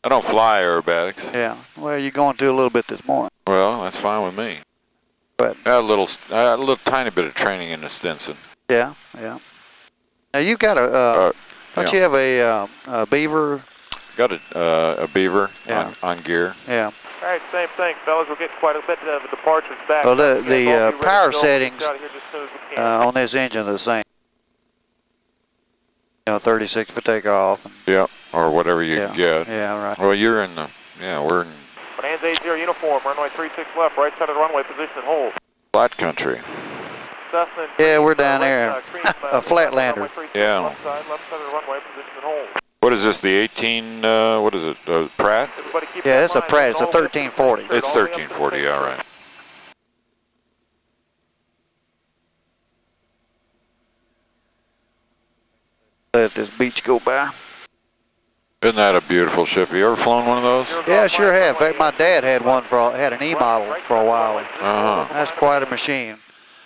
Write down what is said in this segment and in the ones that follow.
I don't fly aerobatics. Yeah. Well, you're going to a little bit this morning. Well, that's fine with me. But I had a little tiny bit of training in the Stinson. yeah, yeah. Now you got a. Don't yeah. you have a Beaver? Got a Beaver on gear. Yeah. All right, same thing, fellas. We're getting quite a bit of departures back. Well, the power settings on this engine are the same. 36 for takeoff. And, yeah, or whatever you can get. Yeah, right. Well, you're in the, we're in. Bonanza 80 uniform, runway 36 left, right side of the runway, position and hold. Flat country. Yeah, we're down there. A Flatlander. Yeah. Left side of the runway, position and hold. What is this, the 18, what is it, Pratt? Yeah, it's a Pratt, it's a 1340. It's 1340, all right. Let this beach go by. Isn't that a beautiful ship? You ever flown one of those? Yeah, I sure have. In fact, my dad had one had an E-model for a while. That's quite a machine.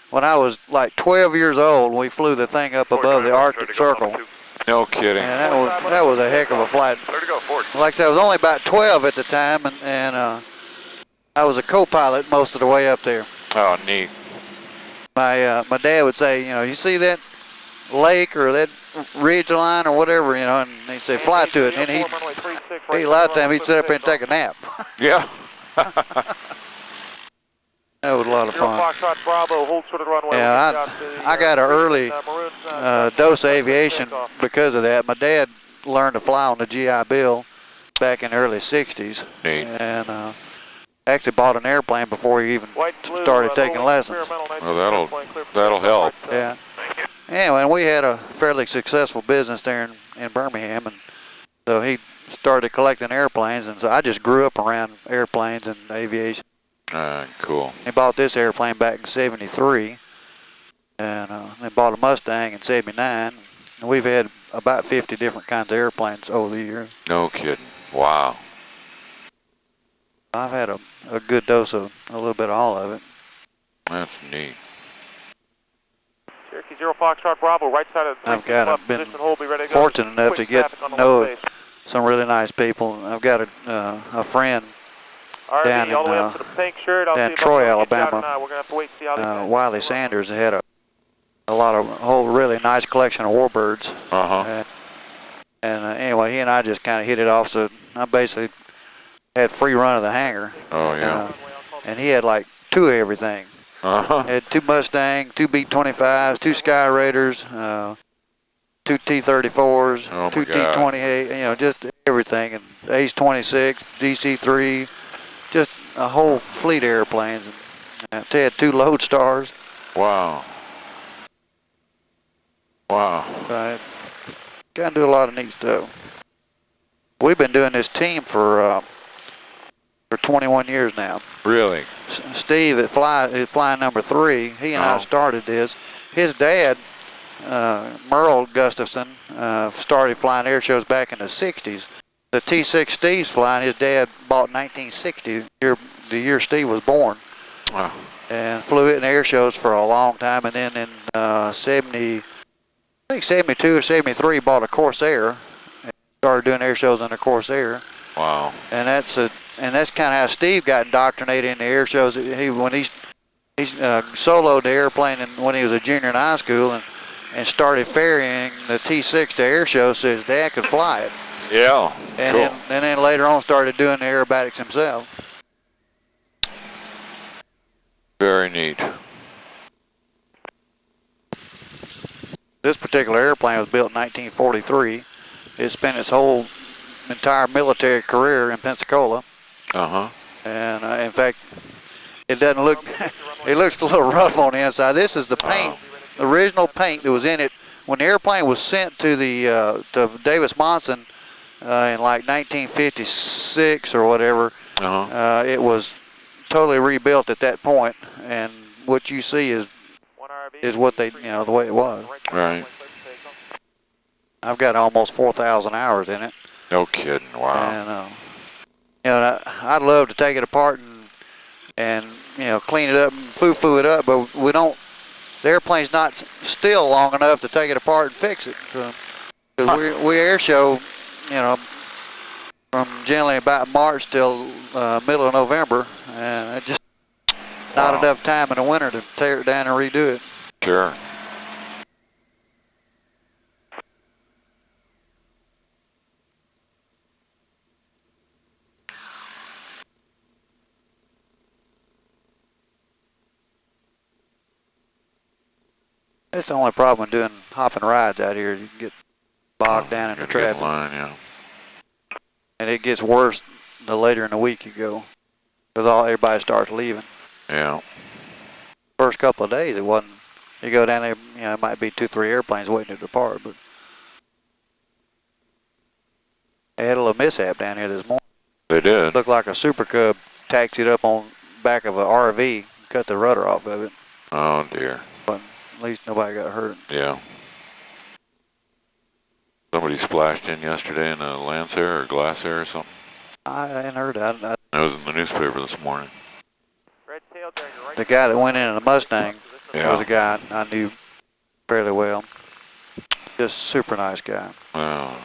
When I was like 12 years old, we flew the thing up above the Arctic Circle. No kidding. And that was a heck of a flight. Like I said, I was only about 12 at the time, and I was a co-pilot most of the way up there. Oh, neat. My dad would say, you see that lake or that ridge line or whatever, and he'd say, fly to it. And a lot of time he'd sit up there and take a nap. Yeah. That was a lot of fun. Yeah, I got an early dose of aviation because of that. My dad learned to fly on the GI Bill back in the early 60s. Neat. And actually bought an airplane before he even started taking lessons. Well, that'll help. Yeah. Anyway, and we had a fairly successful business there in Birmingham, and so he started collecting airplanes, and so I just grew up around airplanes and aviation. Cool. He bought this airplane back in '73, and they bought a Mustang in '79. And we've had about 50 different kinds of airplanes over the years. No kidding. Wow. I've had a good dose of a little bit of all of it. That's neat. Cherokee 0 Foxtrot Bravo, right side of the I've been fortunate enough to get to know some really nice people. I've got a friend down in Troy, Alabama. Wiley Sanders had a whole really nice collection of warbirds. And anyway, he and I just kind of hit it off. So I basically had free run of the hangar. Oh yeah. And he had like 2 of everything. Had 2 Mustang, 2 B-25s, 2 Sky Raiders, 2 T-34s, 2 T-28, just everything. And Ace-26, DC-3, just a whole fleet of airplanes. And they had 2 Lodestars. Wow. Wow. Got to do a lot of neat stuff. We've been doing this team for 21 years now. Really? Steve at flying number 3, he and I started this. His dad, Merle Gustafson, started flying air shows back in the 60s. The T6 Steve's flying, his dad bought in 1960, the year Steve was born. Wow. And flew it in air shows for a long time, and then in 72 or 73 bought a Corsair and started doing air shows on the Corsair. Wow. And that's kind of how Steve got indoctrinated in the air shows. When he soloed the airplane when he was a junior in high school and started ferrying the T6 to air shows so his dad could fly it. Yeah. And cool. then later on started doing the aerobatics himself. Very neat. This particular airplane was built in 1943. It spent its whole entire military career in Pensacola. And in fact, it doesn't look, it looks a little rough on the inside. This is the paint, the original paint that was in it when the airplane was sent to the to Davis Monson in like 1956 or whatever. It was totally rebuilt at that point, and what you see is what they, the way it was. Right. I've got almost 4,000 hours in it. No kidding. Wow. And I'd love to take it apart and clean it up and foo-foo it up, but we don't. The airplane's not still long enough to take it apart and fix it. Because we air show, from generally about March till middle of November, and it just not enough time in the winter to tear it down and redo it. Sure. That's the only problem doing hopping rides out here. You can get bogged down in the traffic. Line, yeah. And it gets worse the later in the week you go, because everybody starts leaving. Yeah. First couple of days, it wasn't. You go down there, you know, it might be 2, 3 airplanes waiting to depart, but they had a little mishap down here this morning. They did. It looked like a Super Cub taxied up on back of an RV, cut the rudder off of it. Oh dear. But at least nobody got hurt. Yeah. Somebody splashed in yesterday in a Lancer or Glacier or something. I hadn't heard that. It was in the newspaper this morning. The guy that went in a Mustang was a guy I knew fairly well. Just super nice guy. Oh,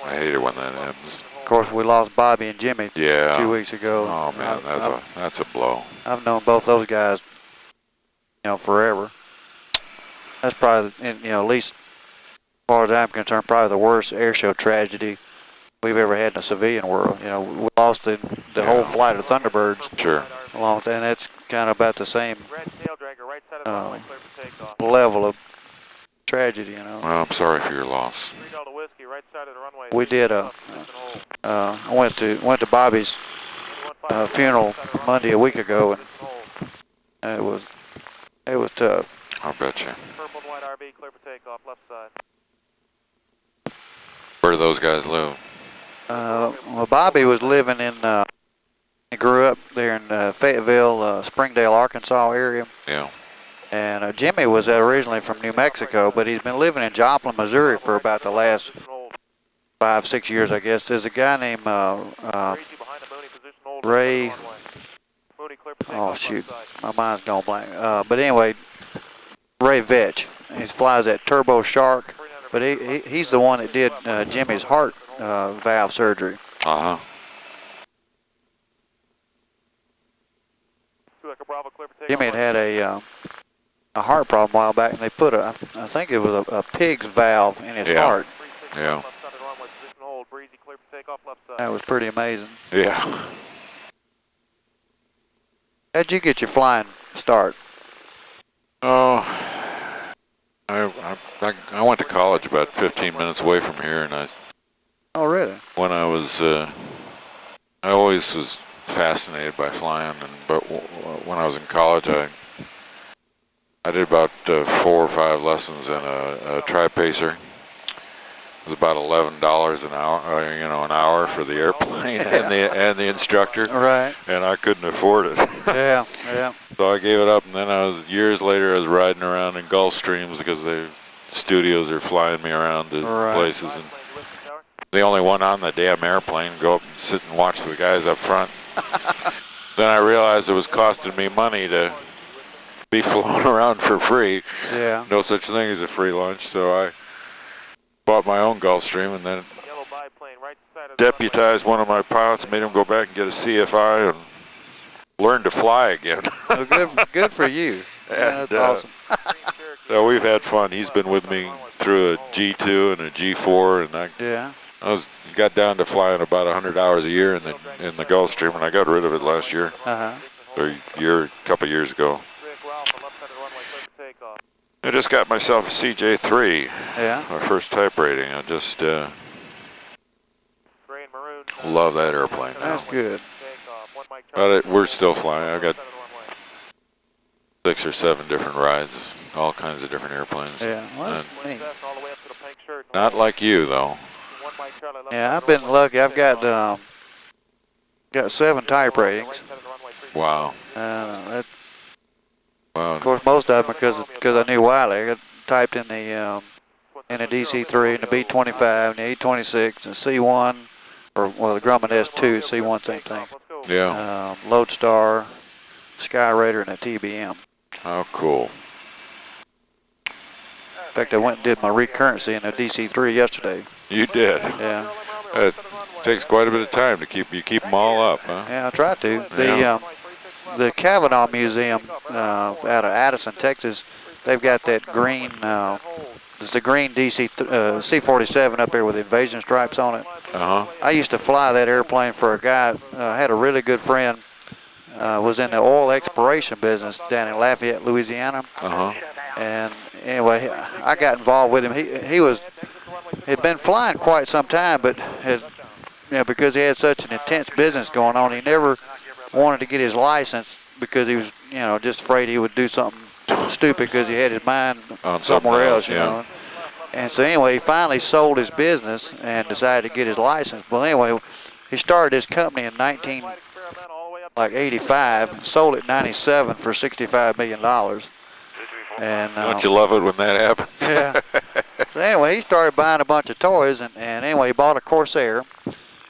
I hate it when that happens. Of course, we lost Bobby and Jimmy Yeah. 2 weeks ago. Oh man, that's a blow. I've known both those guys, you know, forever. That's probably, you know, at least as far as I'm concerned, probably the worst air show tragedy we've ever had in the civilian world. You know, we lost the whole flight of Thunderbirds. Sure. Along with that, and that's kind of about the same level of tragedy, you know. Well, I'm sorry for your loss. We did I went to Bobby's funeral Monday a week ago, and it was tough. I'll bet you. Where do those guys live? Well, Bobby was living in, he grew up there in Fayetteville, Springdale, Arkansas area. Yeah. And Jimmy was originally from New Mexico, but he's been living in Joplin, Missouri for about the last 5, 6 years, I guess. There's a guy named Ray. Oh shoot, my mind's gone blank. But anyway, Ray Vetch. He flies that Turbo Shark, but he's the one that did Jimmy's heart valve surgery. Uh huh. Jimmy had a heart problem a while back, and they put I think it was a pig's valve in his heart. Yeah. That was pretty amazing. Yeah. How'd you get your flying start? Oh, I went to college about 15 minutes away from here, and Oh, really? when I was, I always was fascinated by flying, but when I was in college, I did about 4 or 5 lessons in a tri-pacer. It was about $11 an hour, you know, an hour for the airplane and the instructor. Right. And I couldn't afford it. Yeah, yeah. So I gave it up, and then years later I was riding around in Gulfstreams because the studios are flying me around to places, and the only one on the damn airplane, go up and sit and watch the guys up front. Then I realized it was costing me money to be flown around for free. Yeah. No such thing as a free lunch, so I bought my own Gulfstream and then deputized one of my pilots, made him go back and get a CFI and learn to fly again. Well, good for you. Yeah, that's awesome. So we've had fun. He's been with me through a G2 and a G4, and I got down to flying about 100 hours a year in the Gulfstream, and I got rid of it last year, or a couple years ago. I just got myself a CJ3, my first type rating. I just love that airplane now. That's good. But we're still flying. I got 6 or 7 different rides, all kinds of different airplanes. Yeah, well, that's neat. Not like you, though. Yeah, I've been lucky. I've got 7 type ratings. Wow. Of course, most of them because I knew Wiley. I got typed in the DC3, and the B25, and the E26, and C1, or well, the Grumman S2, C1, same thing. Yeah. Lodestar, Sky Raider, and a TBM. How cool. In fact, I went and did my recurrency in the DC3 yesterday. You did? Yeah. Takes quite a bit of time to keep them all up, huh? Yeah, I try to. Yeah. The Kavanaugh Museum out of Addison, Texas, they've got that green. It's the green DC C-47 up there with invasion stripes on it. I used to fly that airplane for a guy. Had a really good friend. Was in the oil exploration business down in Lafayette, Louisiana. And anyway, I got involved with him. Had been flying quite some time, but because he had such an intense business going on, he never wanted to get his license because he was, just afraid he would do something stupid because he had his mind somewhere else, know. And so anyway, he finally sold his business and decided to get his license. But anyway, he started his company in 1985, sold it in 97 for $65 million. And don't you love it when that happens? Yeah. So anyway, he started buying a bunch of toys, and anyway, he bought a Corsair,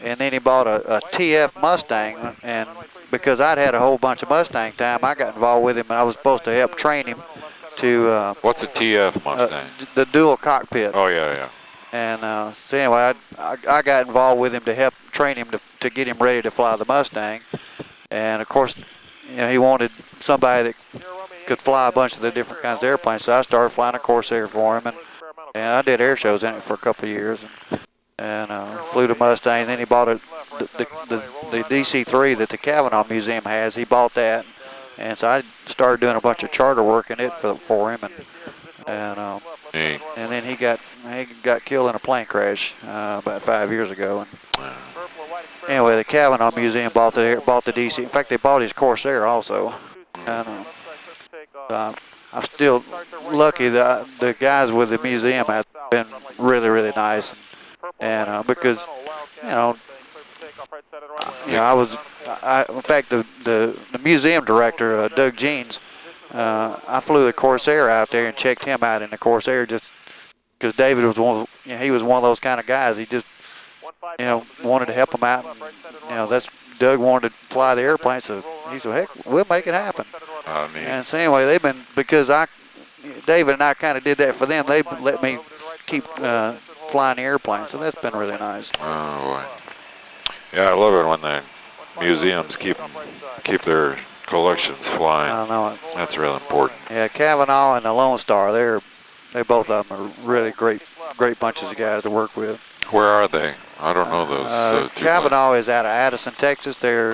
and then he bought a TF Mustang, and because I'd had a whole bunch of Mustang time, I got involved with him, and I was supposed to help train him to... What's a TF Mustang? The dual cockpit. Oh, yeah. And so anyway, I got involved with him to help train him to get him ready to fly the Mustang. And of course, he wanted somebody that could fly a bunch of the different kinds of airplanes. So I started flying a Corsair for him, and I did air shows in it for a couple of years, and flew the Mustang. Then he bought the DC-3 that the Kavanaugh Museum has. He bought that, and so I started doing a bunch of charter work in it for him, and then he got killed in a plane crash about 5 years ago. And anyway, the Kavanaugh Museum bought the DC. In fact, they bought his Corsair also. And I'm still lucky that the guys with the museum have been really, really nice, and because in fact the museum director Doug Jeans, I flew the Corsair out there and checked him out in the Corsair just because David was he was one of those kind of guys. He just wanted to help him out, and that's Doug wanted to fly the airplane, so he said, heck, we'll make it happen. And so anyway, they've been, because David and I kind of did that for them, they've let me keep flying the airplane, so that's been really nice. Oh, boy. Yeah, I love it when the museums keep their collections flying. I know it. That's really important. Yeah, Kavanaugh and the Lone Star, they both of them are really great bunches of guys to work with. Where are they? I don't know those. Kavanaugh is out of Addison, Texas. They're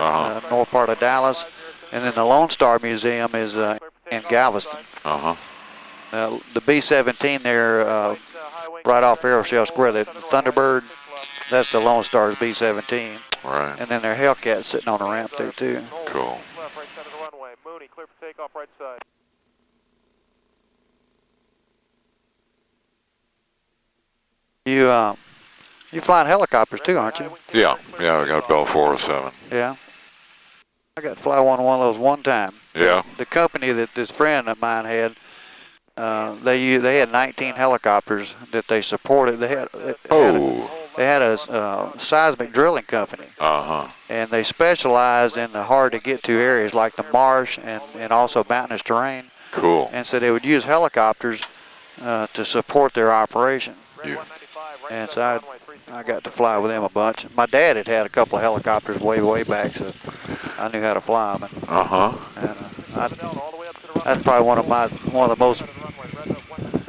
north part of Dallas. And then the Lone Star Museum is in Galveston. The B-17 there, right off Aeroshell Square, the Thunderbird, that's the Lone Star's B-17. Right. And then their Hellcat's sitting on the ramp there too. Cool. You flying helicopters too, aren't you? Yeah, I got a Bell 407. Yeah. I got to fly one of those one time. Yeah. The company that this friend of mine had, they had 19 helicopters that they supported. They had a seismic drilling company. And they specialized in the hard to get to areas like the marsh and also mountainous terrain. Cool. And so they would use helicopters to support their operation. Yeah. And so I got to fly with them a bunch. My dad had a couple of helicopters way back, so I knew how to fly them. And that's probably one of the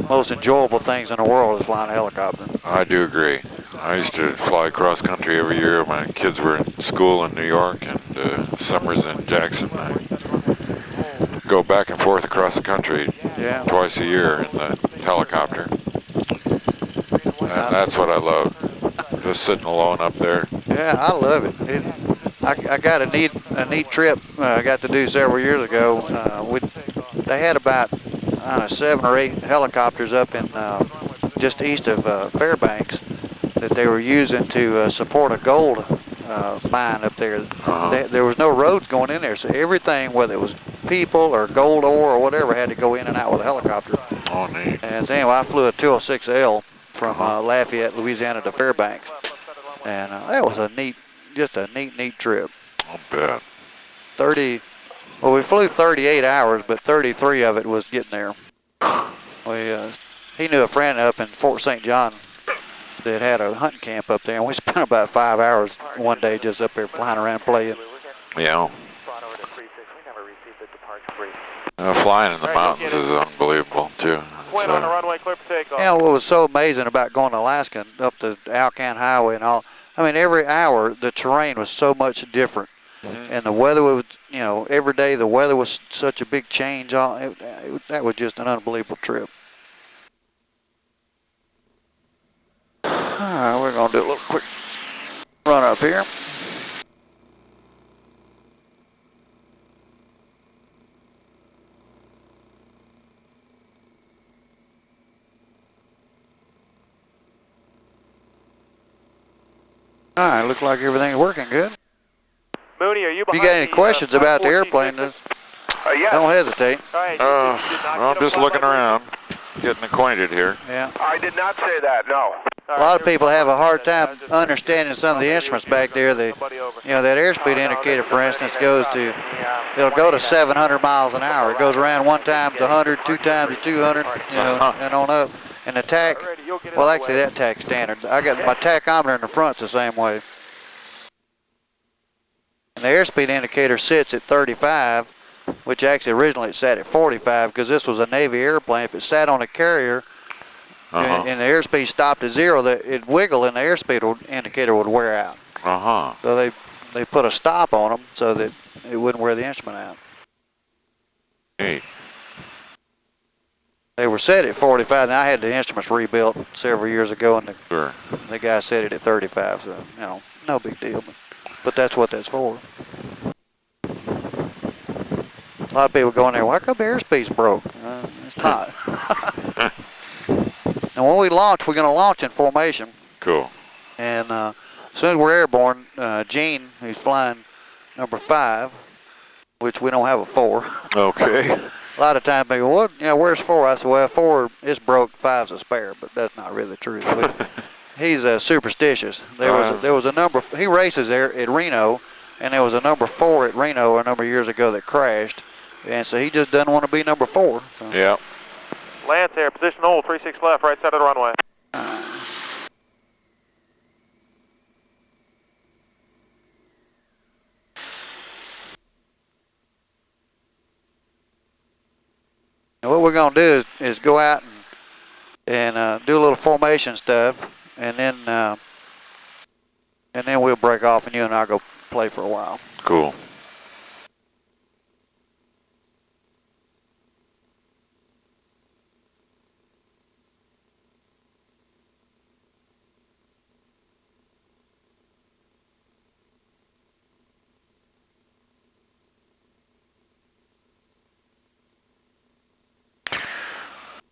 most enjoyable things in the world is flying a helicopter. I do agree. I used to fly cross country every year. My kids were in school in New York and summers in Jackson. I go back and forth across the country twice a year in the helicopter. And that's what I love, just sitting alone up there. Yeah, I love it. I got a neat trip I got to do several years ago. They had about 7 or 8 helicopters up in just east of Fairbanks that they were using to support a gold mine up there. There was no roads going in there, so everything, whether it was people or gold ore or whatever, had to go in and out with a helicopter. Oh, neat. And so anyway, I flew a 206L from Lafayette, Louisiana to Fairbanks, and that was just a neat trip. I'll bet. We flew 38 hours, but 33 of it was getting there. He knew a friend up in Fort St. John, that had a hunting camp up there, and we spent about 5 hours one day just up there flying around playing. Yeah. Flying in the mountains is unbelievable too. Point on the runway, clear for takeoff. Yeah, what was so amazing about going to Alaska up the Alcan Highway and all, I mean, every hour the terrain was so much different. And the weather was, you know, every day the weather was such a big change. That was just an unbelievable trip. All right, we're going to do a little quick run up here. All right, looks like everything's working good. Mooney, are you If you got any questions about the airplane, yes. don't hesitate. I'm just looking around, getting acquainted here. Yeah. I did not say that, no. A lot of people have a hard time understanding some of the instruments back there. You know, that airspeed indicator, for instance, it'll go to 700 miles an hour. It goes around 1 time to 100, 2 times to 200, you know, and on up. And the tack, well, actually that tack's standard. I got my tachometer in the front's the same way. And the airspeed indicator sits at 35, which actually originally it sat at 45 because this was a Navy airplane. If it sat on a carrier and the airspeed stopped at 0, it'd wiggle and the airspeed indicator would wear out. So they put a stop on them so that it wouldn't wear the instrument out. Neat. They were set at 45, and I had the instruments rebuilt several years ago, and the guy set it at 35, so, you know, no big deal. But that's what that's for. A lot of people go in there, why come the airspeed's broke? It's not. And when we launch, we're going to launch in formation. Cool. And as soon as we're airborne, Gene, who's flying number 5, which we don't have a 4. Okay. A lot of times they go, what? You know, where's 4? I said, well, 4 is broke, 5's a spare, but that's not really the truth. He's superstitious. There was a number. He races there at Reno, and there was a number 4 at Reno a number of years ago that crashed, and so he just doesn't want to be number 4. So. Yeah. Lance Air, position hold, 36 left, right side of the runway. And what we're going to do is go out and do a little formation stuff, and then we'll break off, and you and I go play for a while. Cool.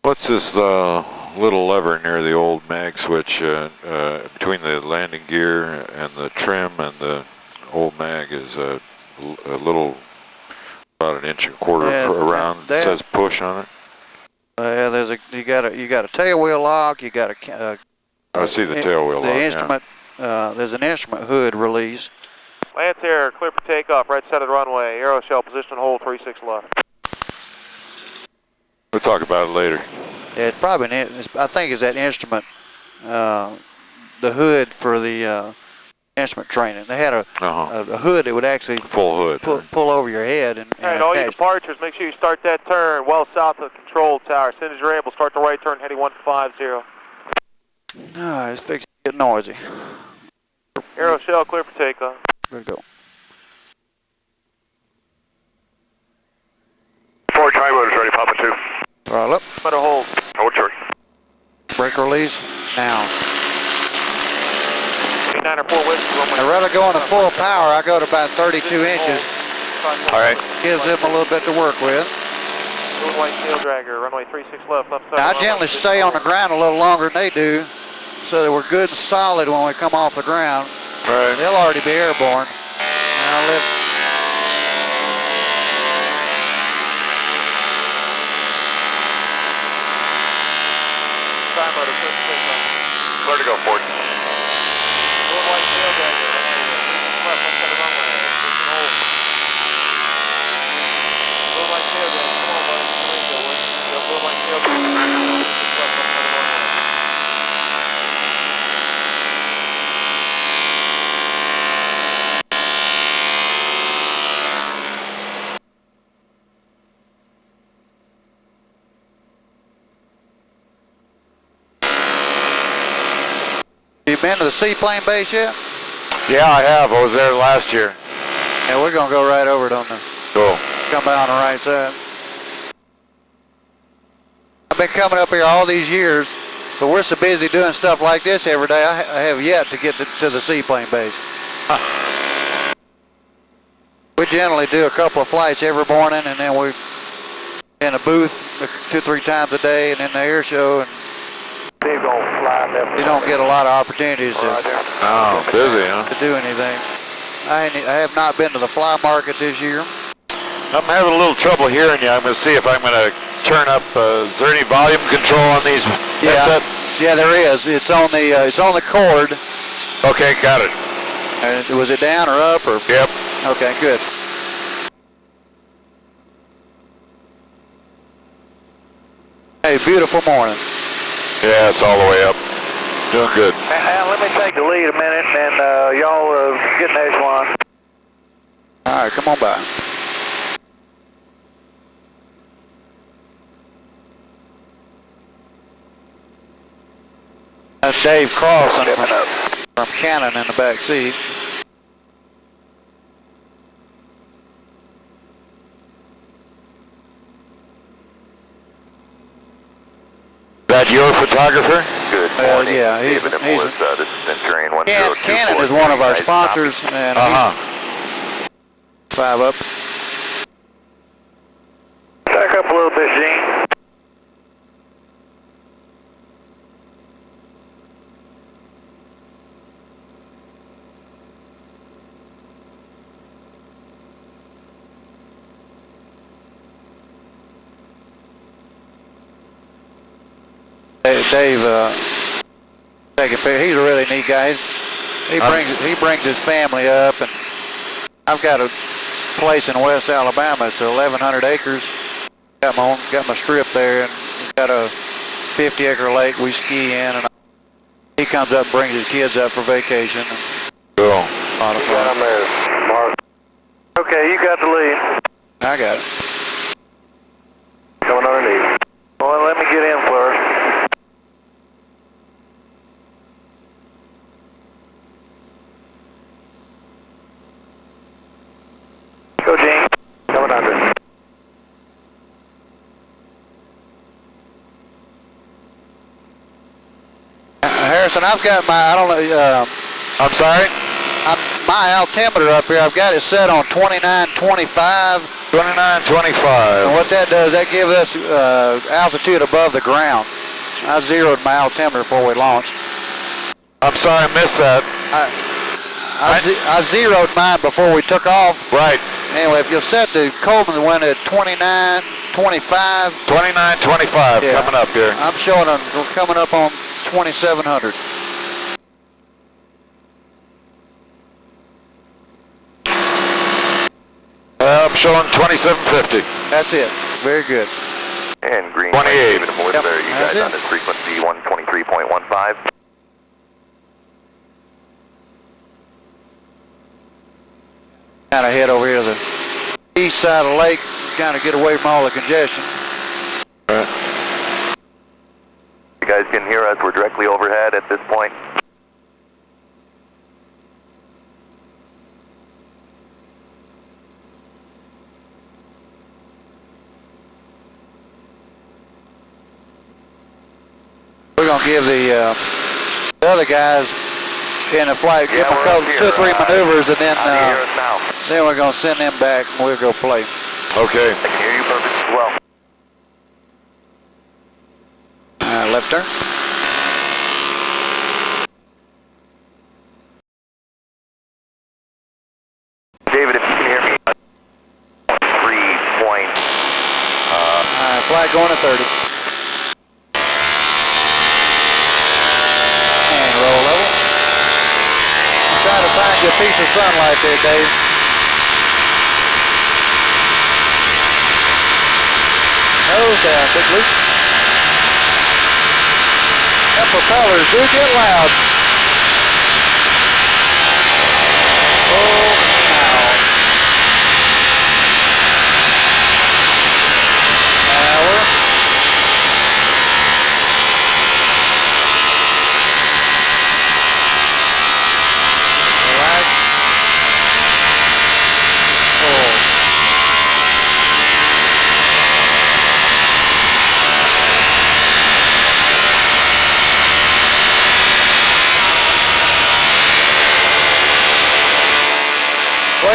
What's this little lever near the old mag switch between the landing gear and the trim and the old mag is a little, about 1.25 around. It says push on it. You got a tail wheel lock. You got a. I see the tail wheel lock. The instrument. There's an instrument hood release. Lance Air, clear for takeoff, right side of the runway. Aeroshell, position hold, 36 left. We'll talk about it later. Yeah, it's probably I think it's that instrument, the hood for the instrument training. They had a hood that would actually full hood pull over your head. And all right, all your departures, make sure you start that turn well south of the control tower. As soon as you're able, start the right turn heading 150. No, it's fixing to get noisy. Aeroshell, clear for takeoff. Good go. 4 tri-motors ready, Papa 2. Right up. Better hold. Hold short. Brake release now. 9 or 4 whistles. I'd rather go on a full power. I go to about 32 inches. All right. Gives them a little bit to work with. Blue and white tail dragger, runway 36 left, left side. Now, I generally stay on the ground a little longer than they do, so that we're good and solid when we come off the ground. Right. They'll already be airborne. Now lift. Clear to go, Ford. Blue and white tail dragger, runway 36 left, left side of the runway. Position hold. Blue and white tail dragger, come on, buddy. Blue and white tail dragger, 36 left, left side of the runway. the seaplane base yet? Yeah, I have. I was there last year. Yeah, we're gonna go right over it on the. Cool. Come by on the right side. I've been coming up here all these years, but we're so busy doing stuff like this every day. I have yet to get to the seaplane base. Huh. We generally do a couple of flights every morning, and then we in a booth 2-3 times a day, and in the air show. And big old fly there. you don't get a lot of opportunities to Busy, huh? do anything. I have not been to the fly market this year. I'm having a little trouble hearing you. I'm going to see if I'm going to turn up. Is there any volume control on these headsets? Yeah, there is. It's on the cord. Okay, got it. Was it down or up or? Yep. Okay, good. Hey, beautiful morning. Yeah, it's all the way up. Doing good. Let me take the lead a minute, and y'all get an echelon. All right, come on by. That's Dave Cross from Cannon in the back seat. That your photographer? Good morning. Yeah, he's this is Centurion 102. Cannon is one of our sponsors, and five up. Back up a little bit, Gene. Dave, taking picture. He's a really neat guy. He brings his family up, and I've got a place in West Alabama. It's 1,100 acres. Got my strip there, and got a 50-acre lake we ski in, and he comes up and brings his kids up for vacation. Cool. A lot of fun. Mark. Okay, you got the lead. I got it. Coming underneath. Well, let me get in first. Go, Gene. Coming under. Harrison, I've got my, I'm sorry? my altimeter up here, I've got it set on 2925. 2925. And what that does, that gives us altitude above the ground. I zeroed my altimeter before we launched. I'm sorry, I missed that. I zeroed mine before we took off. Right. Anyway, if you'll set the Coleman one at 2925. 2925, Yeah. coming up here. I'm showing them coming up on 2700. I'm showing 2750. That's it. Very good. And green 28. David and Melissa, Yep, you that's guys it. on this frequency 123.15. Kind of head over here to the east side of the lake, kind of get away from all the congestion. You guys can hear us, we're directly overhead at this point. We're going to give the other guys in the flight, give them two or three maneuvers, and then we're going to send them back and we'll go play. Okay. I can hear you perfect as well. Left turn. David, if you can hear me, 3 point. Flight going to 30. And roll level. Try to find you a piece of sunlight there, Dave. Nose down, big loop. That propellers do get loud. Oh, now. Power.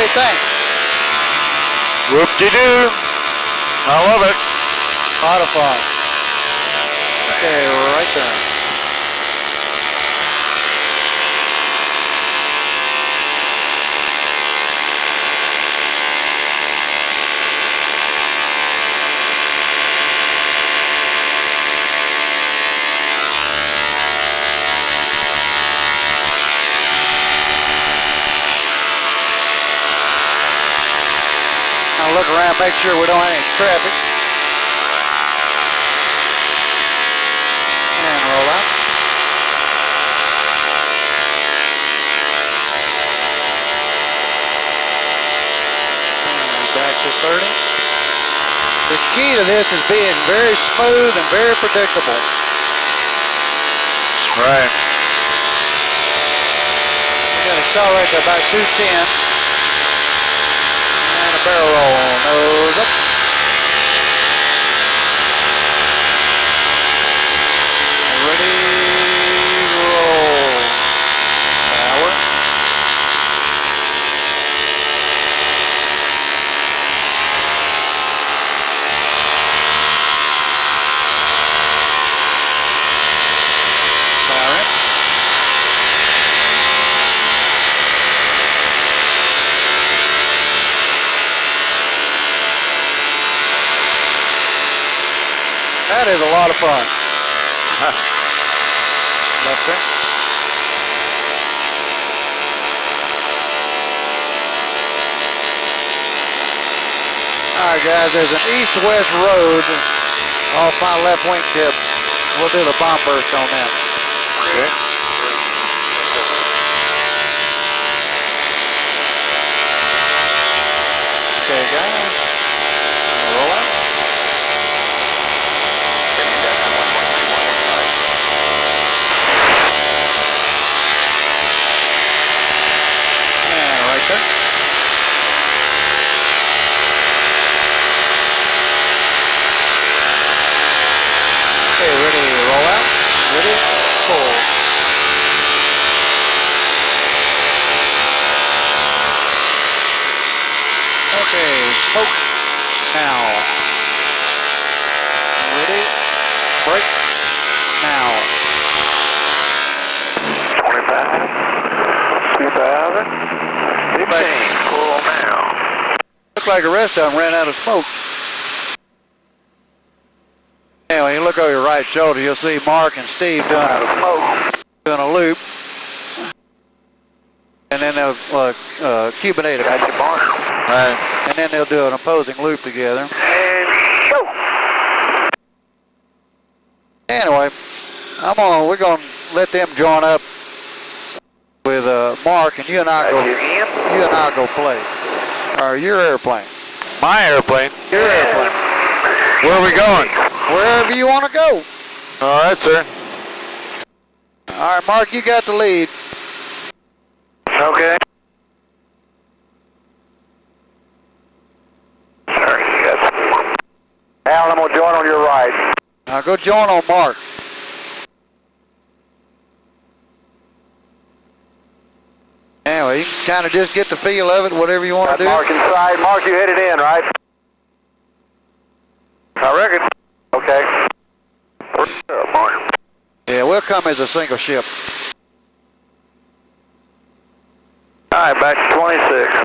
do you think? Whoop-de-doo. I love it. A lot of fun. Okay, right there. I'll look around, make sure we don't have any traffic. And roll out. And back to 30. The key to this is being very smooth and very predictable. Right. We're going to accelerate to about 210. And a barrel roll, nose up. Ready, roll. Power. Power it. That is a lot of fun. Left turn. Alright guys, there's an east-west road off my left wing tip. We'll do the bomb burst on that. Okay. Okay guys. Roll out. And right there. Okay, ready, roll out. Ready, pull. Okay, smoke now. Ready, break now. 25, 2000, 15, pull now. Looks like the rest of them ran out of smoke. Anyway, you look over your right shoulder, you'll see Mark and Steve doing a loop. And then they'll cubinate it. Right. And then they'll do an opposing loop together. And go. Anyway, we're gonna let them join up with Mark, and you and I go play. Or your airplane. My airplane. Your airplane. Where are we going? Wherever you want to go. All right, sir. All right, Mark, you got the lead. Okay. Sorry, yes. Al, I'm gonna join on your right. Now go join on Mark. Anyway, you can kind of just get the feel of it, whatever you want to do. Mark inside. Mark, you headed in, right? I reckon. Okay. Mark. Yeah, we'll come as a single ship. All right, back to 26.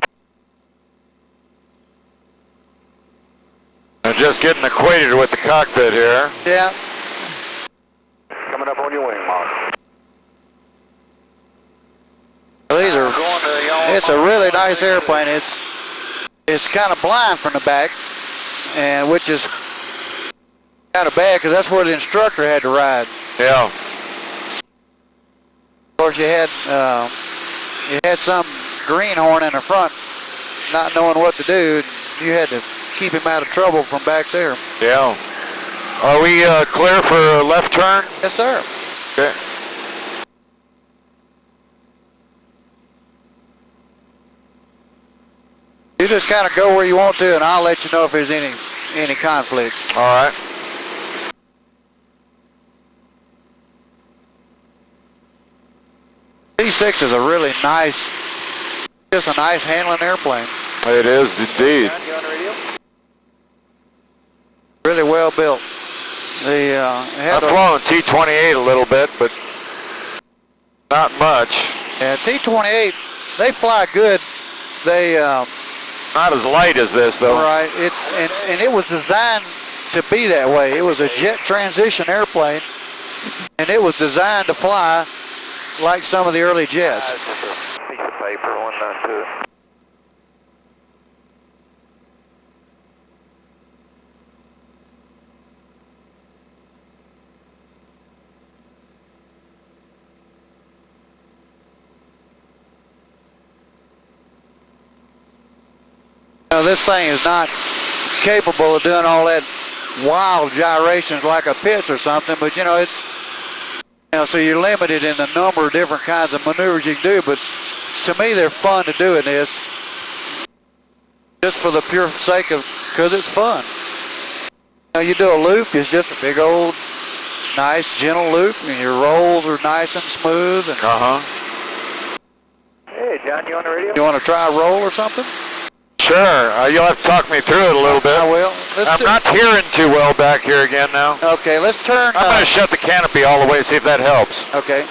I'm just getting acquainted with the cockpit here. Yeah. Coming up on your wing, Mark. These are. It's a really nice airplane. It's kind of blind from the back, and which is kind of bad because that's where the instructor had to ride. Yeah. Of course, you had some greenhorn in the front, not knowing what to do. You had to keep him out of trouble from back there. Yeah. Are we clear for a left turn? Yes, sir. Okay. You just kind of go where you want to, and I'll let you know if there's any conflicts. All right. C6 is a really nice, It's a nice handling airplane. It is indeed. You on the radio? Really well built. I've flown T-28 a little bit, but not much. Yeah, T-28, they fly good. They not as light as this, though. Right. And it was designed to be that way. It was a jet transition airplane, and it was designed to fly like some of the early jets. Just a piece of paper, 192. Now, this thing is not capable of doing all that wild gyrations like a Pitts or something, but so you're limited in the number of different kinds of maneuvers you can do, but to me they're fun to do in this, just for the pure sake of, because it's fun. You do a loop, it's just a big old, nice, gentle loop, and your rolls are nice and smooth. And Hey, John, you on the radio? You want to try a roll or something? Sure. You'll have to talk me through it a little bit. I will. I'm not hearing too well back here again now. Okay, let's turn. I'm going to shut the canopy all the way, see if that helps. Okay.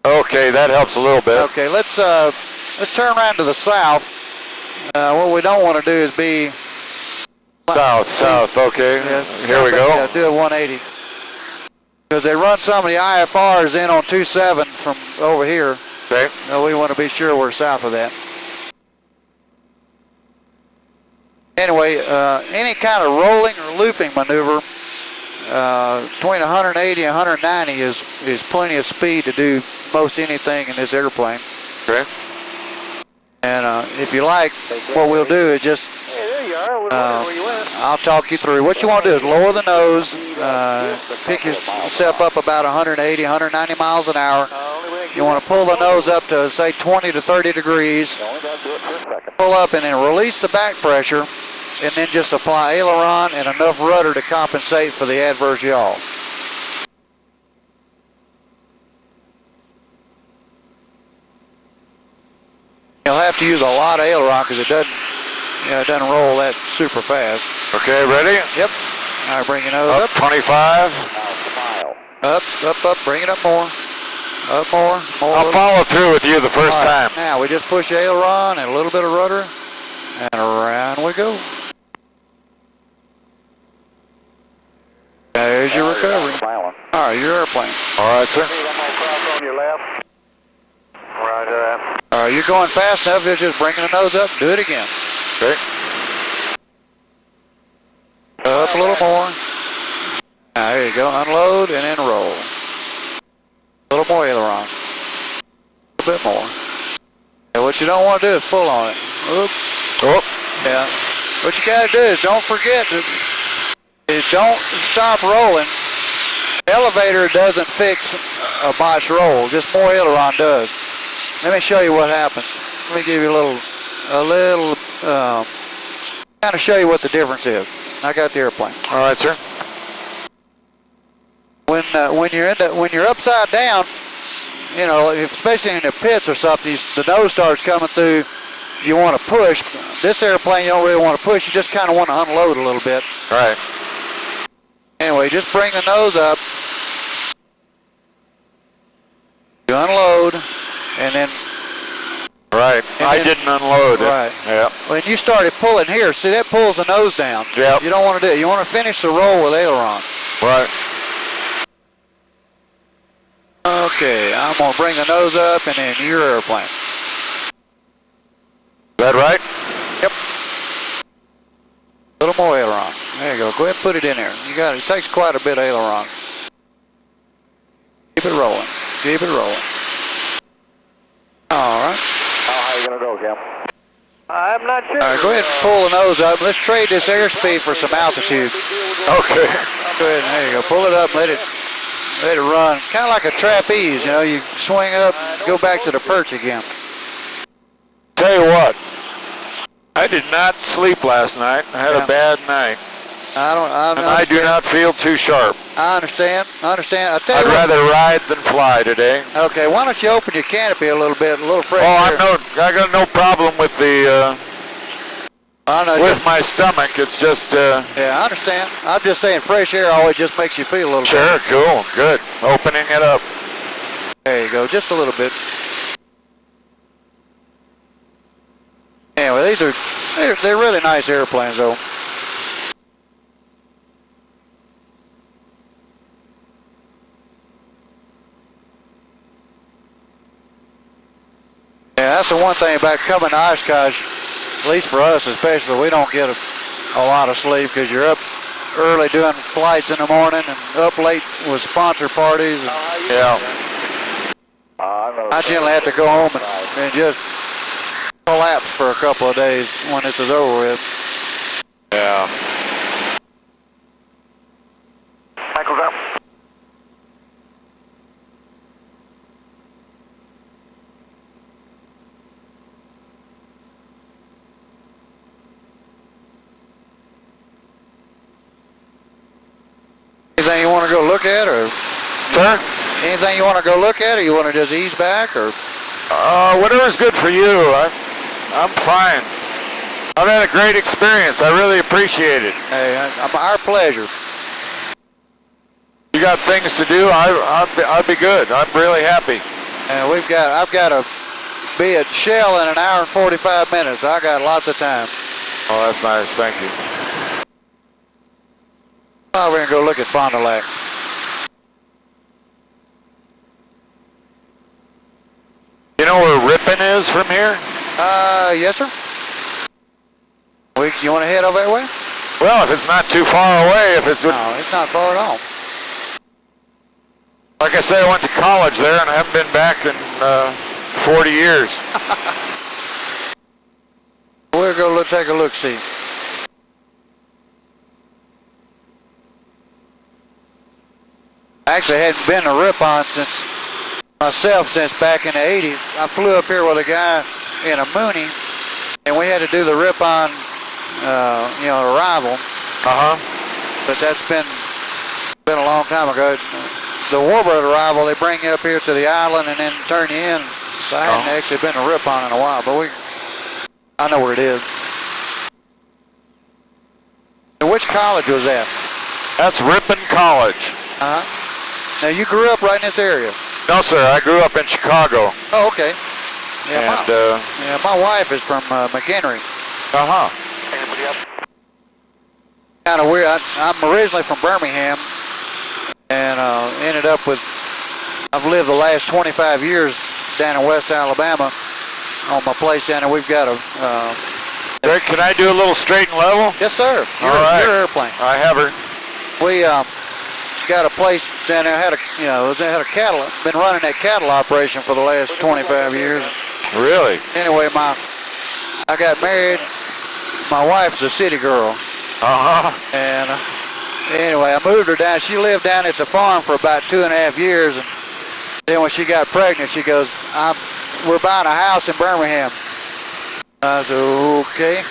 Okay, that helps a little bit. Okay, let's turn around to the south. What we don't want to do is be south. Okay. Yeah, here we go. Yeah, do a 180. Because they run some of the IFRs in on 27 from over here. Okay. We want to be sure we're south of that. Anyway, any kind of rolling or looping maneuver between 180 and 190 is plenty of speed to do most anything in this airplane. Okay. And if you like, what we'll do is just Hey, there you are. Where you went? I'll talk you through. What you want to do is lower the nose, pick yourself up about 180, 190 miles an hour. You want to pull the nose up to, say, 20 to 30 degrees. Pull up and then release the back pressure, and then just apply aileron and enough rudder to compensate for the adverse yaw. You'll have to use a lot of aileron because it doesn't roll that super fast. Okay, ready? Yep. All right, bring your nose up. 25. Up, bring it up more. Up more. I'll follow through with you the first time. Now we just push aileron and a little bit of rudder, and around we go. There's your recovery. All right, your airplane. All right, sir. On your left. Roger. All right, you're going fast enough. Just bringing the nose up. Do it again. Okay. Up a little more. Now, there you go. Unload and then roll. A little more aileron. A little bit more. And what you don't want to do is pull on it. Oops. Oh. Yeah. What you got to do is don't forget to don't stop rolling. Elevator doesn't fix a botched roll. Just more aileron does. Let me show you what happens. Let me give you a little kind of show you what the difference is. I got the airplane. All right, sir. When you're upside down, especially in the pits or something, the nose starts coming through. You want to push. This airplane, you don't really want to push. You just kind of want to unload a little bit. All right. Anyway, just bring the nose up. You unload, and then. Right. I didn't unload it. Right. Yeah. When you started pulling here, see that pulls the nose down. Yeah. You don't want to do it. You want to finish the roll with aileron. Right. Okay, I'm going to bring the nose up and then your airplane. Is that right? Yep. A little more aileron. There you go. Go ahead and put it in there. You got it. It takes quite a bit of aileron. Keep it rolling. Keep it rolling. All right. How you going to go, Cam? I'm not sure. All right, go ahead and pull the nose up. Let's trade this airspeed for some altitude. Okay. Go ahead and there you go. Pull it up. Let it run. Kind of like a trapeze. You swing up, go back to the perch again. Tell you what, I did not sleep last night. I had a bad night. I do not feel too sharp. I understand. I'll tell you I'd rather ride than fly today. Okay, why don't you open your canopy a little bit, a little fresh air. I got no problem with the, with my stomach. It's just, Yeah, I understand. I'm just saying fresh air always just makes you feel a little Sure, better. cool, good. Opening it up. There you go, just a little bit. Anyway, they're really nice airplanes though. Yeah, that's the one thing about coming to Oshkosh, at least for us especially, we don't get a lot of sleep because you're up early doing flights in the morning and up late with sponsor parties. And yeah. I generally have to go home and just collapse for a couple of days when this is over with. Yeah. Michael's up. Anything you want to go look at, or? Sir? Anything you want to go look at, or you want to just ease back, or? Whatever's good for you. I'm fine. I've had a great experience. I really appreciate it. Hey, our pleasure. You got things to do? I'd be good. I'm really happy. And I've got to be at Shell in 1 hour and 45 minutes. I got lots of time. Oh, that's nice. Thank you. Oh, we're gonna go look at Fond du Lac. You know where Ripon is from here? Yes, sir. You want to head over that way? Well, if it's not too far away, No, it's not far at all. Like I say, I went to college there and I haven't been back in 40 years. We'll go take a look, see. Actually, I hadn't been to Ripon since back in the 80s. I flew up here with a guy in a Mooney, and we had to do the Ripon, arrival. But that's been a long time ago. The Warbird arrival, they bring you up here to the island and then turn you in. So I hadn't actually been to Ripon in a while, but I know where it is. And which college was that? That's Ripon College. Now you grew up right in this area? No, sir. I grew up in Chicago. Oh, okay. Yeah, and my wife is from McHenry. Anybody up? Kind of weird. I'm originally from Birmingham, and I've lived the last 25 years down in West Alabama on my place down there. We've got a... Sir, can I do a little straight and level? Yes, sir. All right. Your airplane. I have her. We got a place down there, had a cattle, been running that cattle operation for the last 25 years. Really? Anyway, I got married. My wife's a city girl. And anyway, I moved her down. She lived down at the farm for about 2.5 years. And then when she got pregnant, she goes, we're buying a house in Birmingham. I said, okay.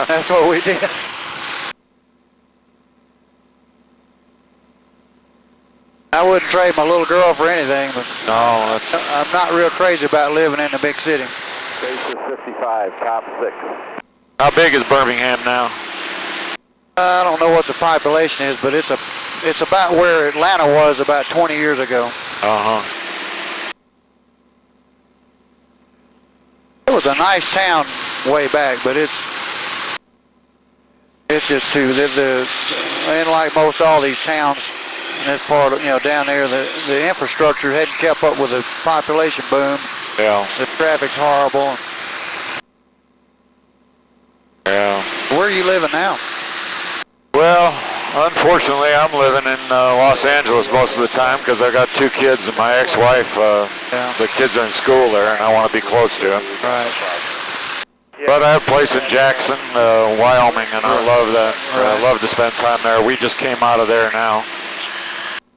That's what we did. I wouldn't trade my little girl for anything, but no, I'm not real crazy about living in a big city. Basis 55, top 6. How big is Birmingham now? I don't know what the population is, but it's about where Atlanta was about 20 years ago. It was a nice town way back, but it's just too, and like most all these towns in this part of, down there, the infrastructure hadn't kept up with the population boom. Yeah. The traffic's horrible. Yeah. Where are you living now? Well, unfortunately, I'm living in Los Angeles most of the time because I got 2 kids and my ex-wife. The kids are in school there, and I want to be close to them. Right. But I have a place in Jackson, Wyoming, and I love that. I love to spend time there. We just came out of there now.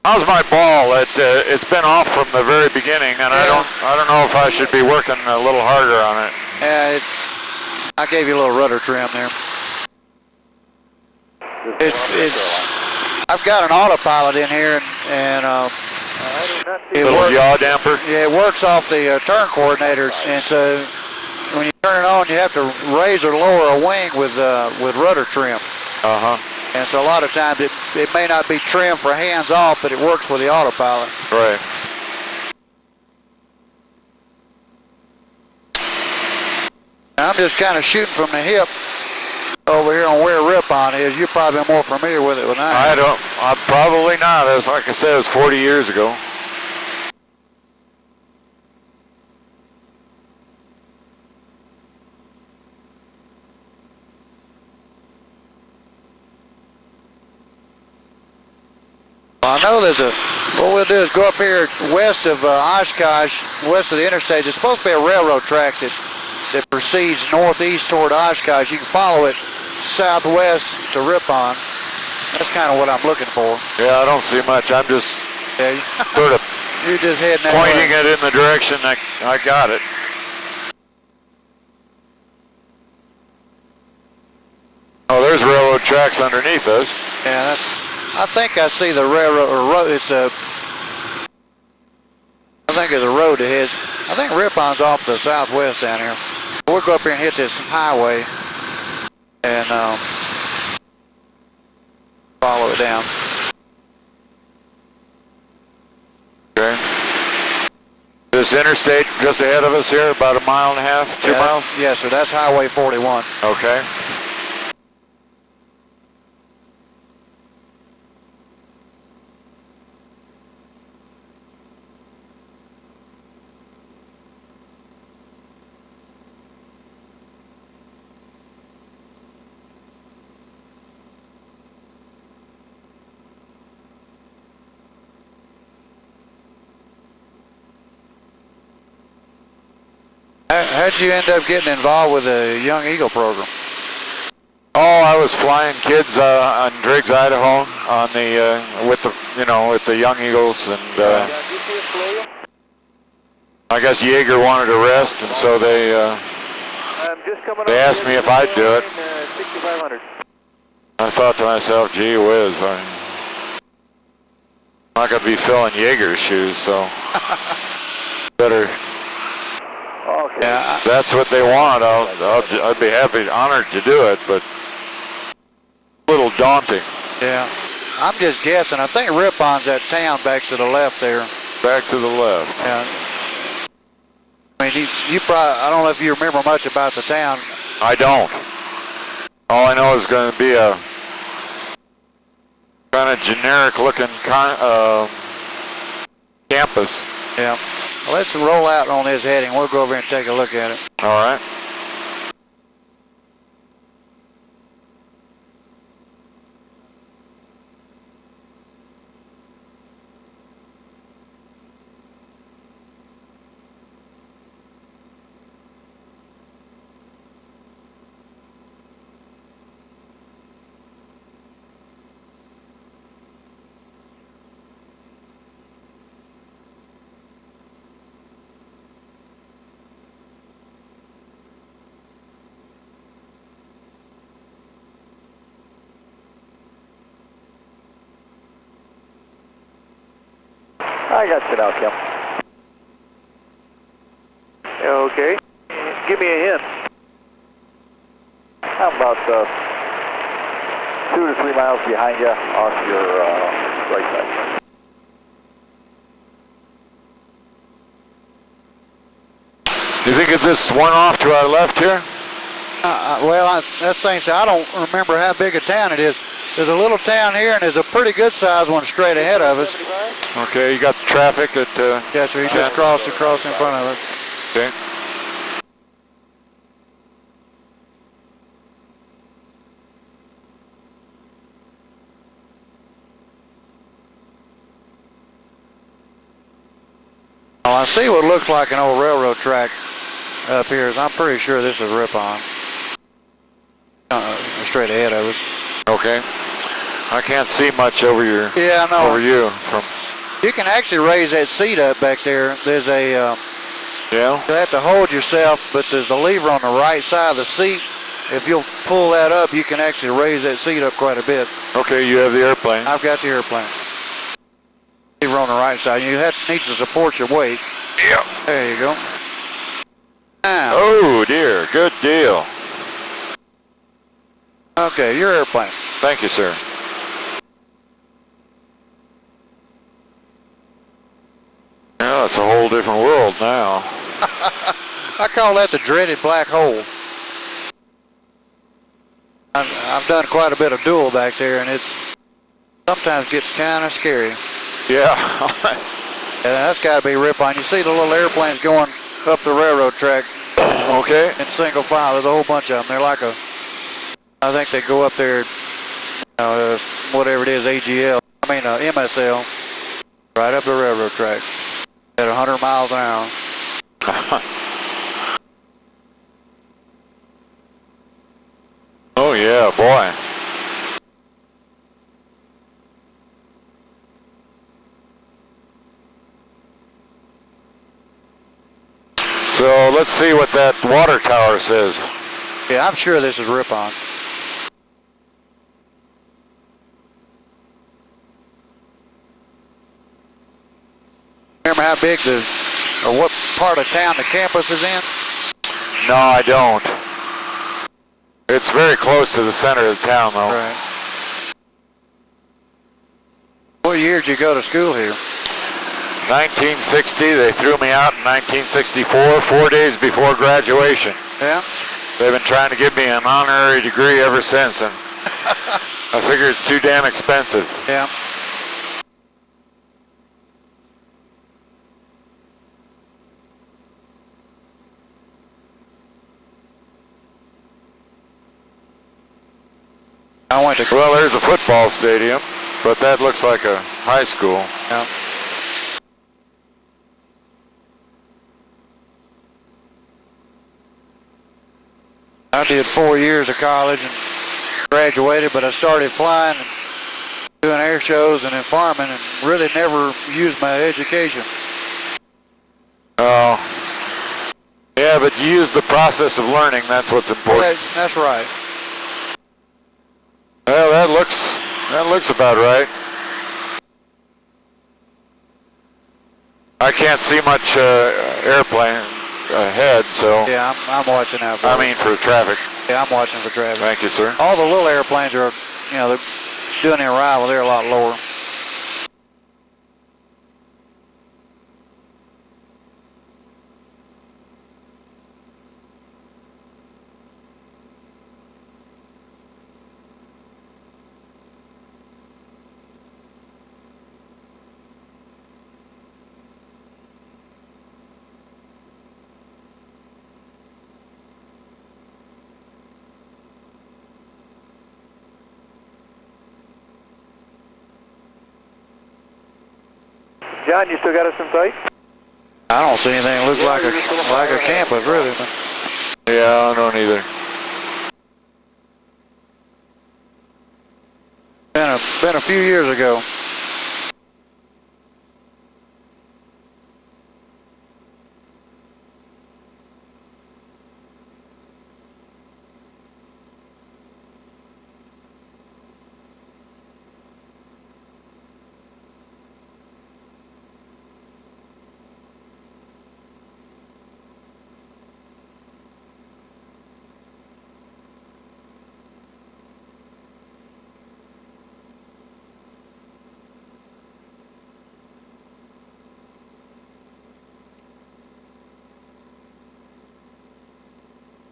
How's my ball? It's been off from the very beginning, and I don't know if I should be working a little harder on it. Yeah, I gave you a little rudder trim there. I've got an autopilot in here, and it Little works, yaw damper? yeah, it works off the turn coordinator, and so when you turn it on, you have to raise or lower a wing with rudder trim. Uh-huh. And so a lot of times it may not be trimmed for hands off, but it works with the autopilot. Right. Now, I'm just kind of shooting from the hip over here on where Ripon is. You're probably more familiar with it than I am. I'm probably not. As like I said, it was 40 years ago. Well, I know what we'll do is go up here west of Oshkosh, west of the interstate. There's supposed to be a railroad track that proceeds northeast toward Oshkosh. You can follow it southwest to Ripon. That's kind of what I'm looking for. Yeah, I don't see much. I'm just sort of you're just heading that pointing way. it in the direction I got it. Oh, there's railroad tracks underneath us. Yeah, I think I see the railroad, or road. I think there's a road ahead. I think Ripon's off to the southwest down here. We'll go up here and hit this highway and follow it down. Okay. This interstate just ahead of us here, about 1.5 miles, 2 miles? Yes, sir. That's Highway 41. Okay. How'd you end up getting involved with the Young Eagle program? Oh, I was flying kids on Driggs, Idaho, on the with the Young Eagles, and I guess Jaeger wanted to rest, and so they asked me if I'd do it. I thought to myself, gee whiz, I'm not going to be filling Jaeger's shoes, so better. Okay. Yeah, That's what they want. I'd be happy, honored to do it, but a little daunting. yeah. I'm just guessing. I think Ripon's that town back to the left there. Back to the left. Yeah. I mean, you probably, I don't know if you remember much about the town. I don't. All I know is going to be a kind of generic-looking campus. Yeah. Well, let's roll out on this heading. We'll go over and take a look at it. All right. I got sit out, Kim. Okay. Give me a hint. I'm about 2 to 3 miles behind you off your right side. Do you think it's this one off to our left here? Well, that thing, I don't remember how big a town it is. There's a little town here, and there's a pretty good sized one straight ahead of us. Okay, you got the traffic at... Yes, sir. He just crossed across in front of us. Okay. Oh, I see what looks like an old railroad track up here. I'm pretty sure this is Ripon. Straight ahead of us. Okay. I can't see much over your... Yeah, I know. Over you. You can actually raise that seat up back there. There's a... Yeah? You have to hold yourself, but there's a lever on the right side of the seat, if you'll pull that up, you can actually raise that seat up quite a bit. Okay, you have the airplane. I've got the airplane. We're on the right side. You need to support your weight. Yep. There you go. Now. Oh dear, good deal. Okay, your airplane. Thank you, sir. Yeah, it's a whole different world now. I call that the dreaded black hole. I've done quite a bit of dual back there, and it sometimes gets kind of scary. Yeah. And that's got to be rip-on. You see the little airplanes going up the railroad track. Okay. In single file. There's a whole bunch of them. They're like I think they go up there, whatever it is, MSL, right up the railroad track at 100 miles an hour. Oh yeah, boy. So let's see what that water tower says. Yeah, I'm sure this is rip-on. Remember how big or what part of town the campus is in? No, I don't. It's very close to the center of the town, though. Right. What year did you go to school here? 1960. They threw me out in 1964, 4 days before graduation. Yeah? They've been trying to give me an honorary degree ever since, and I figure it's too damn expensive. Yeah. Well, there's a football stadium, but that looks like a high school. Yeah. I did 4 years of college and graduated, but I started flying and doing air shows and then farming and really never used my education. Oh. Yeah, but you use the process of learning. That's what's important. That's right. Well, that looks about right. I can't see much airplane ahead, so. Yeah, I'm watching out for I mean for traffic. Yeah, I'm watching for traffic. Thank you, sir. All the little airplanes are, they're doing the arrival. They're a lot lower. John, you still got us in sight? I don't see anything that looks like a campus, really. Yeah, I don't either. Been a few years ago.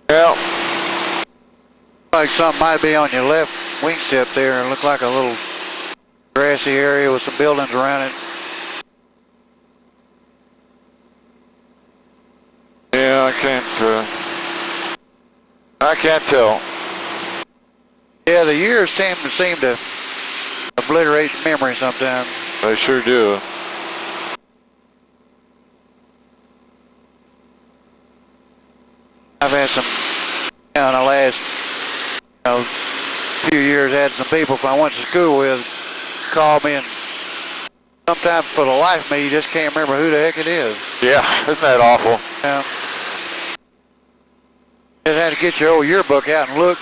Yeah. Like something might be on your left wingtip there and look like a little grassy area with some buildings around it. Yeah, I can't tell. Yeah, the years seem to obliterate memory sometimes. They sure do. I've had some, in the last few years, had some people I went to school with call me, and sometimes for the life of me, you just can't remember who the heck it is. Yeah, isn't that awful? Yeah. Just had to get your old yearbook out and look,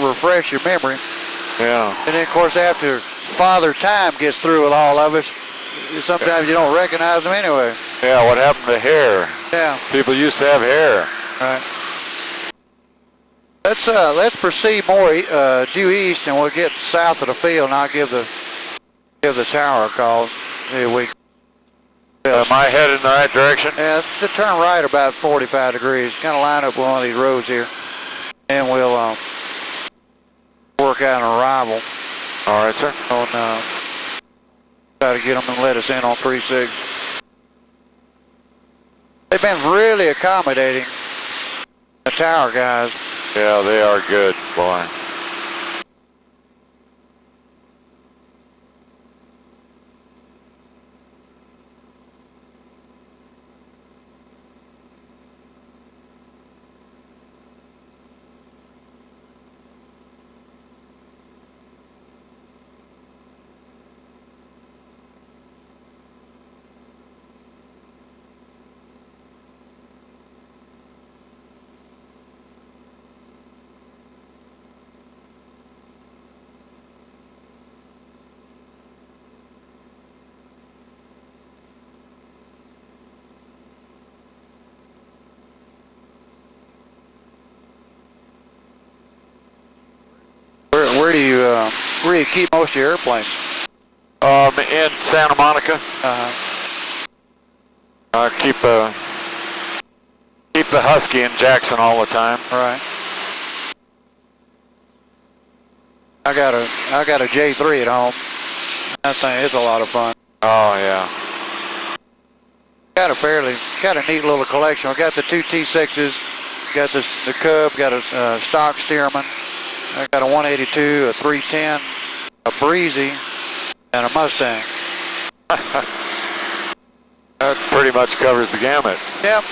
refresh your memory. Yeah. And then, of course, after Father Time gets through with all of us, sometimes you don't recognize them anyway. Yeah, what happened to hair? Yeah. People used to have hair. Right. Let's proceed more due east, and we'll get south of the field, and I'll give the tower a call. See if we. Am I headed in the right direction? Yeah, to turn right about 45 degrees. Kind of line up one of these roads here, and we'll work out an arrival. All right, sir. On try to get them and let us in on 3-6. They've been really accommodating, the tower guys. Yeah, they are good, boy. Where do you keep most of your airplanes? In Santa Monica. Keep the Husky in Jackson all the time. Right. I got a J3 at home. That thing is a lot of fun. Oh yeah. Got a neat little collection. I got the 2 T6s, got the Cub, got a stock Stearman. I got a 182, a 310, a Breezy, and a Mustang. That pretty much covers the gamut. Yep.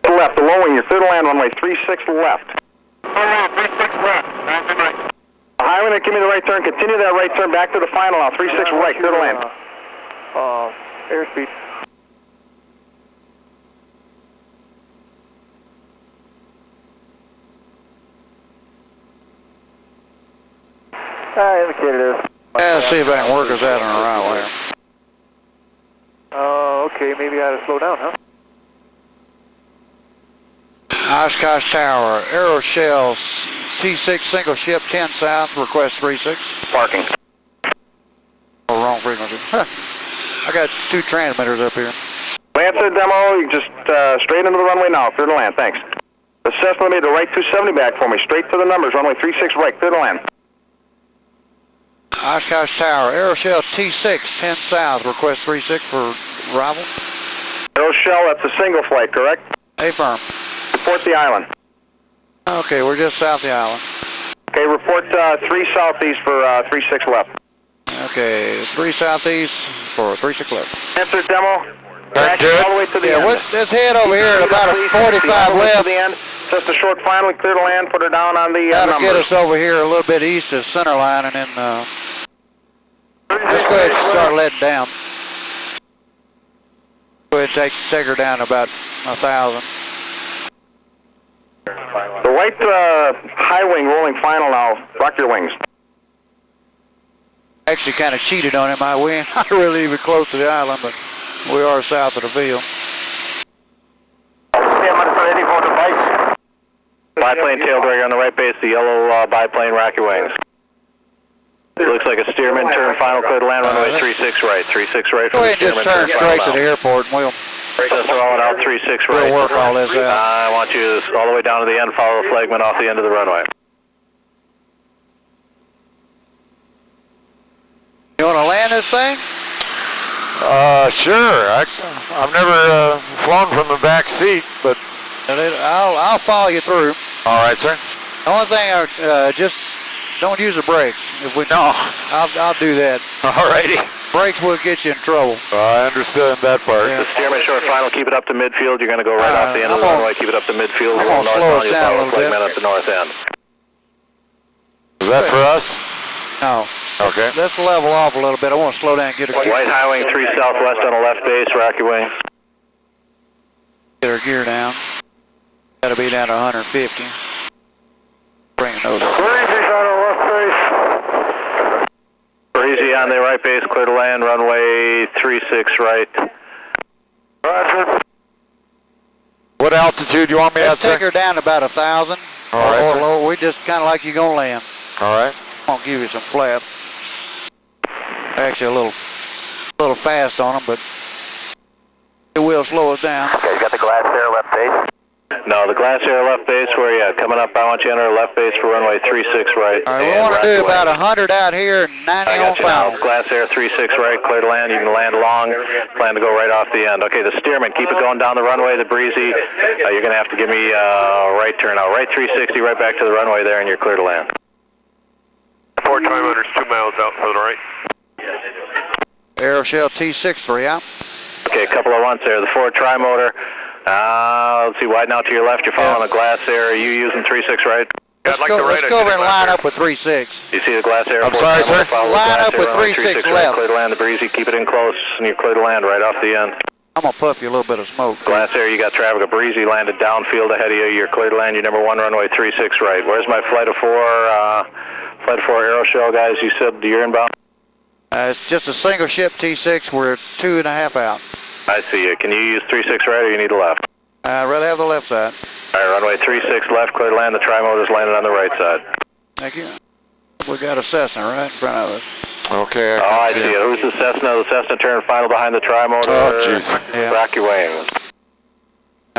Left, below wing, your third land runway 36 left. Runway 36 left. Right. Highway, give me the right turn. Continue that right turn back to the final now. 36 right, third land. Airspeed. Indicator this. Yeah, let's see if I can work us out on a right way. Okay, maybe I ought to slow down, huh? Oshkosh Tower, Aeroshell T6 single ship 10 south, request 36. Parking. Oh, wrong frequency. I got 2 transmitters up here. Lancer demo, you just straight into the runway now, clear to land, thanks. The Cessna made the right 270 back for me, straight to the numbers, runway 36 right, clear to land. Oshkosh Tower, Aeroshell T6 10 south, request 36 for arrival. Aeroshell, that's a single flight, correct? Affirm. Report the island. Okay, we're just south of the island. Okay, report 3 southeast for 36 left. Okay, 3 southeast for 36 left. Answer demo. Back good. all the way to the Yeah, end. let's head over here at about a 45 left. To the end. Just a short final, clear to land, put her down on the That'll numbers. get us over here a little bit east of center line, and then let's go ahead and start letting down. Go ahead and take her down about 1,000. The white high wing rolling final now. Rock your wings. Actually kind of cheated on him, I win. Not really even close to the island, but we are south of the field. Biplane tail dragger on the right base, the yellow biplane, rack your wings. It looks like a Stearman, turn final, clear to land, runway 36 right, 36 right Go from the ahead and Stearman, just turn straight to final the airport, and we'll Just rolling out 36 right. work all this out. I want you all the way down to the end, follow the flagman off the end of the runway. You want to land this thing? Sure. I've never flown from the back seat, but I'll follow you through. all right, sir. The only thing, just don't use the brakes. If we No. I'll do that. All righty. Brakes will get you in trouble. I understand that part. The steerman short final, keep it up to midfield. You're going to go right off the end of the runway. Keep it up to midfield. I'm You're gonna going slow us northbound. You'll down a follow the little flagman bit. at the north end. Is that for us? No. Okay. Let's level off a little bit. I want to slow down and get her White high wing 3 southwest on the left base, Rocky wing. Get her gear down. Got to be down to 150. Bring it over. Breezy's on our left base. Breezy on the right base, clear to land, runway 36 right. Roger. What altitude do you want me at, Let's take her down to about 1,000. All right, or sir. lower. We just kind of like you going to land. All right. I'm going to give you some flaps. Actually, a little fast on them, but it will slow us down. Okay, you got the glass there, left base? No, the glass air left base, where you at? Coming up, I want you to enter left base for runway 36 right. All right, we want to do about 100 out here and 90 I on got you now. final. Glass air 36 right, clear to land. You can land long. Plan to go right off the end. Okay, the steerman, keep it going down the runway. The Breezy, you're going to have to give me right turn out. Right 360, right back to the runway there, and you're clear to land. 4 trimeters, 2 miles out for the right. Aeroshell T63 out. Okay, a couple of runs there. The Ford tri-motor. Let's see, widen out to your left. You're following a glass air. Are you using 36 right? Let's go over and line up with 36. You see the glass air? I'm sorry, sir? Line up with 36 left. Clear to land, the Breezy. Keep it in close, and you're clear to land right off the end. I'm going to puff you a little bit of smoke. Glass air, you got traffic. A Breezy landed downfield ahead of you. You're clear to land. You're number 1, runway 36 right. Where's my flight of 4 Aeroshell guys? You said you're inbound? It's just a single ship T6. We're 2.5 out. I see you. Can you use 36 right, or you need the left? I'd rather have the left side. All right, runway 36 left, clear to land. The tri-motor's landed on the right side. Thank you. We got a Cessna right in front of us. Okay. I see you. Who's the Cessna? The Cessna turned final behind the tri-motor. Oh, jeez. Yeah. Rocky wing.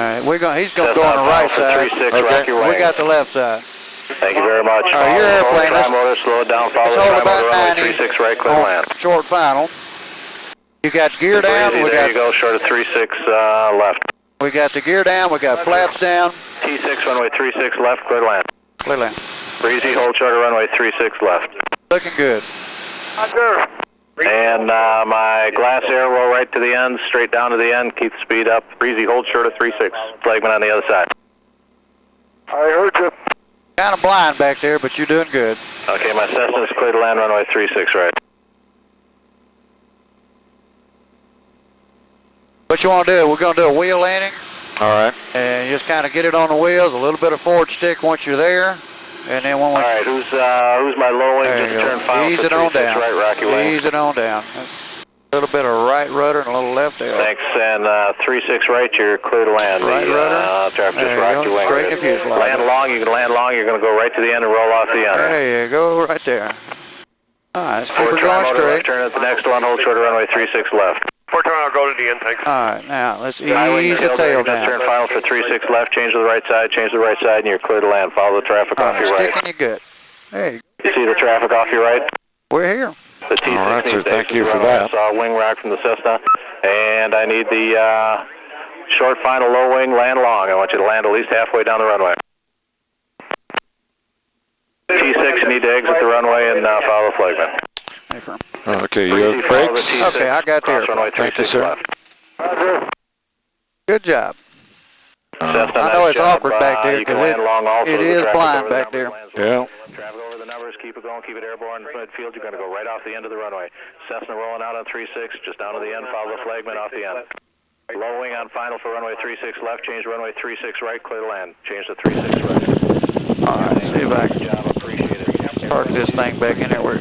All right, he's going to Cessna go on the right for side. 36, Okay. Rocky wing. We got the left side. Thank you very much. All right, your airplane. Tri-motor, slow it down. Follow the Let's hold tri-motor, about runway 90 36 right, clear to land. Short final. You got gear down. Breezy, there you go, short of 36 left. We got the gear down. We got flaps down. T6, runway 36 left, clear to land. Clear land. Breezy, hold short of runway 36 left. Looking good. Roger. And my glass air roll right to the end, straight down to the end, keep the speed up. Breezy, hold short of 36. Flagman on the other side. I heard you. Kind of blind back there, but you're doing good. Okay, my Cessna's clear to land, runway 36 right. What you want to do, we're going to do a wheel landing. All right. And you just kind of get it on the wheels, a little bit of forward stick once you're there. And then when we... All right, who's my low wing? There Just you go. turn final Ease for it on 36 down. right, Rocky wing. Ease it on down. A little bit of right rudder and a little left there. Thanks, and 36 right, you're clear to land. Right rudder. Traffic There just you rocked go. your wing. Straighten the fuselage. Land long, you can land long, you're going to go right to the end and roll off the end. There you go, right there. All right, let's keep her Forward going tri-motor, straight. left turn at the next one, hold short of runway 36 left. 4 trimeter, I'll go to the end, thanks. All right, now let's ease Highway the tail tail just turn down. final for 36 left, change to the right side, and you're clear to land. Follow the traffic All off right, your right. sticking you good. There you go. You see the traffic off your right? We're here. The T-16 All right, sir, thank stations you for runway. that. I saw a wing rack from the Cessna, and I need the short final low wing land long. I want you to land at least halfway down the runway. T6, you need to exit the runway and follow the flagman. Hey, firm. Okay, you Breezy, have follow the brakes? T6, Okay, I got the cross runway airplane. Thank you, 36 sir. left. Roger. Good job. Cessna, I know nice it's job. awkward back there You can because land long also. it The is traffic blind over the back numbers there. lands Yeah. Traffic over the numbers, keep it going, keep it airborne, midfield, you're going to go right off the end of the runway. Cessna rolling out on 36, just down to the end, follow the flagman off the end. Low wing on final for runway 36 left, change to runway 36 right, clear to land. Change to 36 right. All right, see if I can Good job, appreciate it. park this thing back in there where